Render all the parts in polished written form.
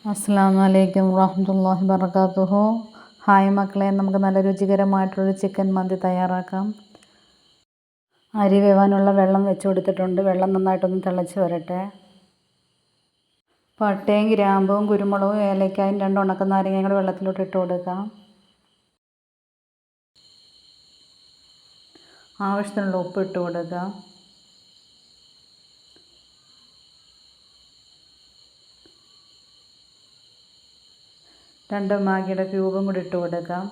അസ്സലാമു അലൈക്കും വറഹ്മത്തുള്ളാഹി വബറകാതുഹു. ഹായ് മക്കളെ, നമുക്ക് നല്ല രുചികരമായിട്ടുള്ളൊരു ചിക്കൻ മന്തി തയ്യാറാക്കാം. അരി വേവാനുള്ള വെള്ളം വെച്ച് കൊടുത്തിട്ടുണ്ട്. വെള്ളം നന്നായിട്ടൊന്ന് തിളച്ച് വരട്ടെ. പട്ടയും ഗ്രാമ്പും കുരുമുളകും ഏലക്കായും 2 ഉണക്കനാരങ്ങയും കൂടെ വെള്ളത്തിലോട്ട് ഇട്ട് കൊടുക്കാം. ആവശ്യത്തിനുള്ള ഉപ്പ് ഇട്ട് കൊടുക്കാം. രണ്ട് മാഗിയുടെ ക്യൂബും കൂടി ഇട്ട് കൊടുക്കാം.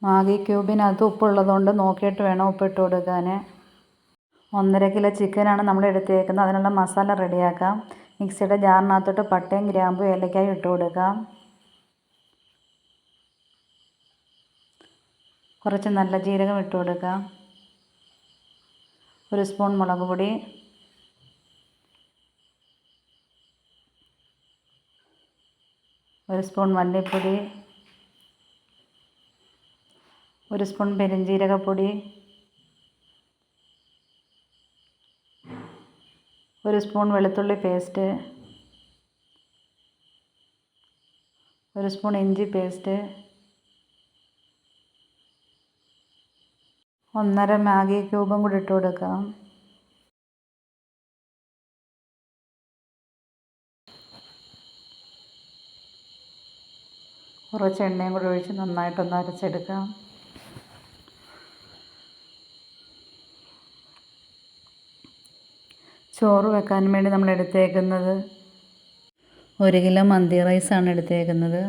മാഗി ക്യൂബിനകത്ത് ഉപ്പുള്ളതുകൊണ്ട് നോക്കിയിട്ട് വേണം ഉപ്പിട്ട് കൊടുക്കാൻ. 1.5 കിലോ ചിക്കനാണ് നമ്മൾ എടുത്തേക്കുന്നത്. അതിനുള്ള മസാല റെഡിയാക്കാം. മിക്സിയുടെ ജാറിനകത്തോട്ട് പട്ടയും ഗ്രാമ്പും ഏലക്കായും ഇട്ട് കൊടുക്കാം. കുറച്ച് നല്ല ജീരകം ഇട്ട് കൊടുക്കാം. 1 സ്പൂൺ മുളക് പൊടി, 1 സ്പൂൺ മല്ലിപ്പൊടി, 1 സ്പൂൺ പെരുംജീരകപ്പൊടി, 1 സ്പൂൺ വെളുത്തുള്ളി പേസ്റ്റ്, 1 സ്പൂൺ ഇഞ്ചി പേസ്റ്റ്, 1.5 മാഗി ക്യൂബും കൂടി ഇട്ട് കൊടുക്കാം. കുറച്ച് എണ്ണയും കൂടി ഒഴിച്ച് നന്നായിട്ടൊന്ന് അരച്ചെടുക്കാം. ചോറ് വെക്കാൻ വേണ്ടി നമ്മൾ എടുത്തേക്കുന്നത് 1 കിലോ മന്തി റൈസാണ് എടുത്തേക്കുന്നത്.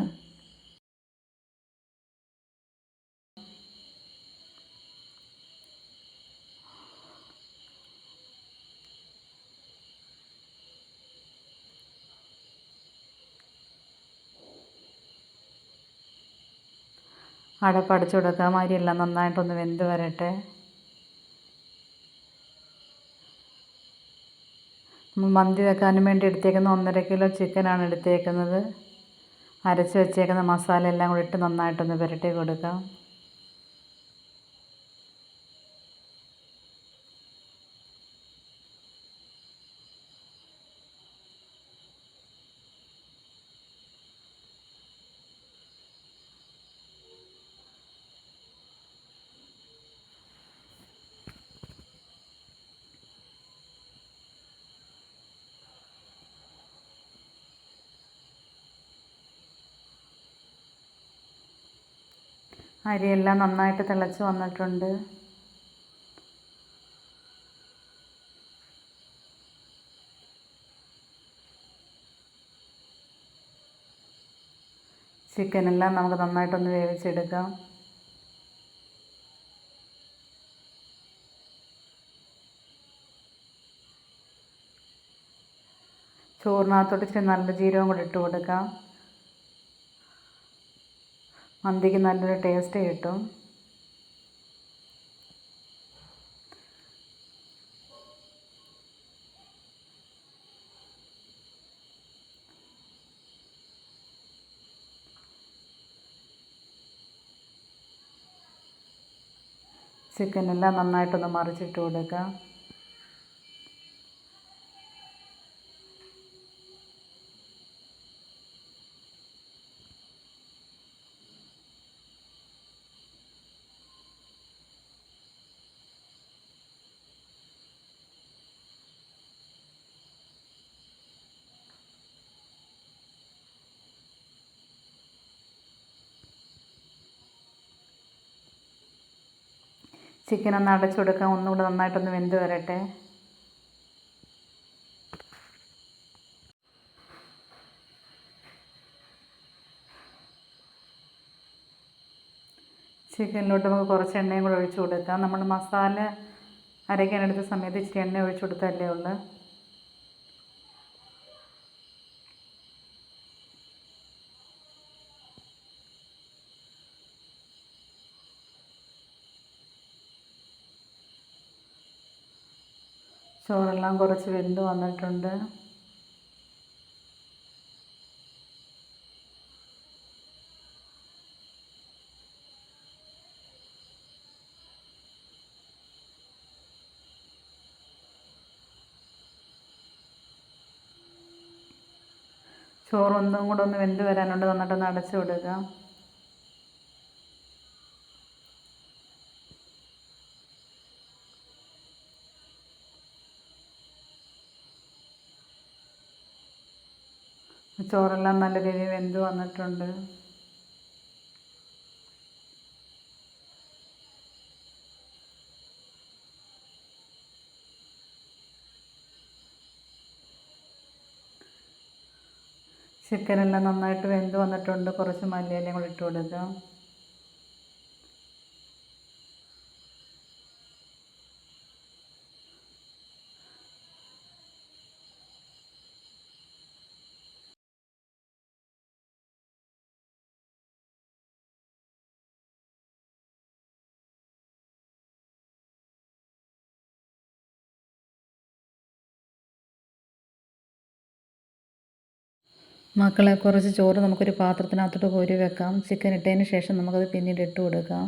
അടപ്പടച്ച് കൊടുക്കാം. അരിയെല്ലാം നന്നായിട്ടൊന്ന് വെന്ത് വരട്ടെ. മന്തി വെക്കാനും വേണ്ടി എടുത്തേക്കുന്ന 1.5 കിലോ ചിക്കനാണ് എടുത്തേക്കുന്നത്. അരച്ച് വെച്ചേക്കുന്ന മസാല എല്ലാം കൂടി ഇട്ട് നന്നായിട്ടൊന്ന് പുരട്ടി കൊടുക്കാം. അരിയെല്ലാം നന്നായിട്ട് തിളച്ച് വന്നിട്ടുണ്ട്. ചിക്കനെല്ലാം നമുക്ക് നന്നായിട്ടൊന്ന് വേവിച്ചെടുക്കാം. ചോറിനകത്തോട്ട് ഇച്ചിരി നല്ല ജീരകം കൂടി ഇട്ട് കൊടുക്കാം. മന്തിക്ക് നല്ലൊരു ടേസ്റ്റ് കിട്ടും. ചിക്കനെല്ലാം നന്നായിട്ടൊന്ന് മറിച്ചിട്ട് കൊടുക്കാം. ചിക്കൻ ഒന്ന് അടച്ചു കൊടുക്കാം. ഒന്നുകൂടെ നന്നായിട്ടൊന്ന് വെന്ത് വരട്ടെ. ചിക്കനിലോട്ട് നമുക്ക് കുറച്ച് എണ്ണയും കൂടെ ഒഴിച്ചു കൊടുക്കാം. നമ്മൾ മസാല അരയ്ക്കാനെടുത്ത സമയത്ത് ഇച്ചിരി എണ്ണ ഒഴിച്ചു കൊടുത്തല്ലേ ഉള്ളൂ. ചോറെല്ലാം കുറച്ച് വെന്ത് വന്നിട്ടുണ്ട്. ചോറ് ഒന്നും കൂടെ ഒന്ന് വെന്ത് വരാനുണ്ട്. നന്നായിട്ടൊന്ന് അടച്ചു കൊടുക്കുക. ചോറെല്ലാം നല്ല രീതിയിൽ വെന്ത് വന്നിട്ടുണ്ട്. ചിക്കനെല്ലാം നന്നായിട്ട് വെന്ത് വന്നിട്ടുണ്ട്. കുറച്ച് മല്ലിയിലയും കൂടി ഇട്ട് കൊടുക്കാം. മക്കളെ, കുറച്ച് ചോറ് നമുക്കൊരു പാത്രത്തിനകത്തോട്ട് കോരി വെക്കാം. ചിക്കൻ ഇട്ടതിന് ശേഷം നമുക്കത് പിന്നീട് ഇട്ട് കൊടുക്കാം.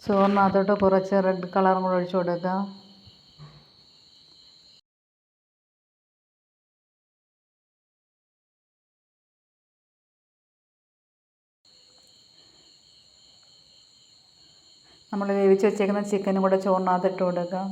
ചോറിനകത്തോട്ട് കുറച്ച് റെഡ് കളറും കൂടെ ഒഴിച്ച് കൊടുക്കാം. നമ്മൾ വേവിച്ച് വെച്ചേക്കുന്ന ചിക്കനും കൂടെ ചോറിനകത്ത് ഇട്ട് കൊടുക്കാം.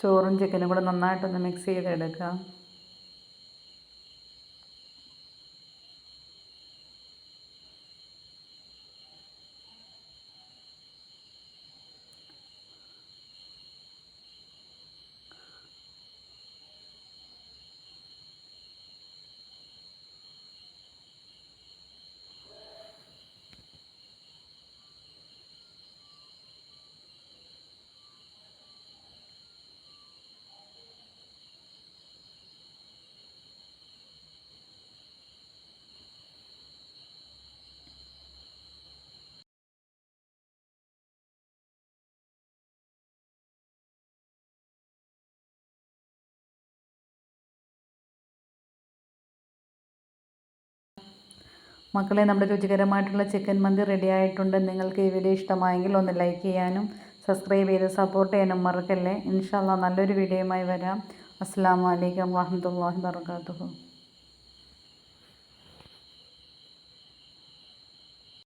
ചോറും ചിക്കനും കൂടെ നന്നായിട്ടൊന്ന് മിക്സ് ചെയ്തെടുക്കാം. മക്കളെ, നമ്മുടെ രുചികരമായിട്ടുള്ള ചിക്കൻ മന്തി റെഡി ആയിട്ടുണ്ട്. നിങ്ങൾക്ക് ഈ വീഡിയോ ഇഷ്ടമായെങ്കിൽ ഒന്ന് ലൈക്ക് ചെയ്യാനും സബ്സ്ക്രൈബ് ചെയ്ത് സപ്പോർട്ട് ചെയ്യാനും മറക്കല്ലേ. ഇൻഷാ അല്ലാഹ് നല്ലൊരു വീഡിയോയുമായി വരാം. അസ്സലാമു അലൈക്കും വറഹ്മത്തുള്ളാഹി വബറകാതുഹു.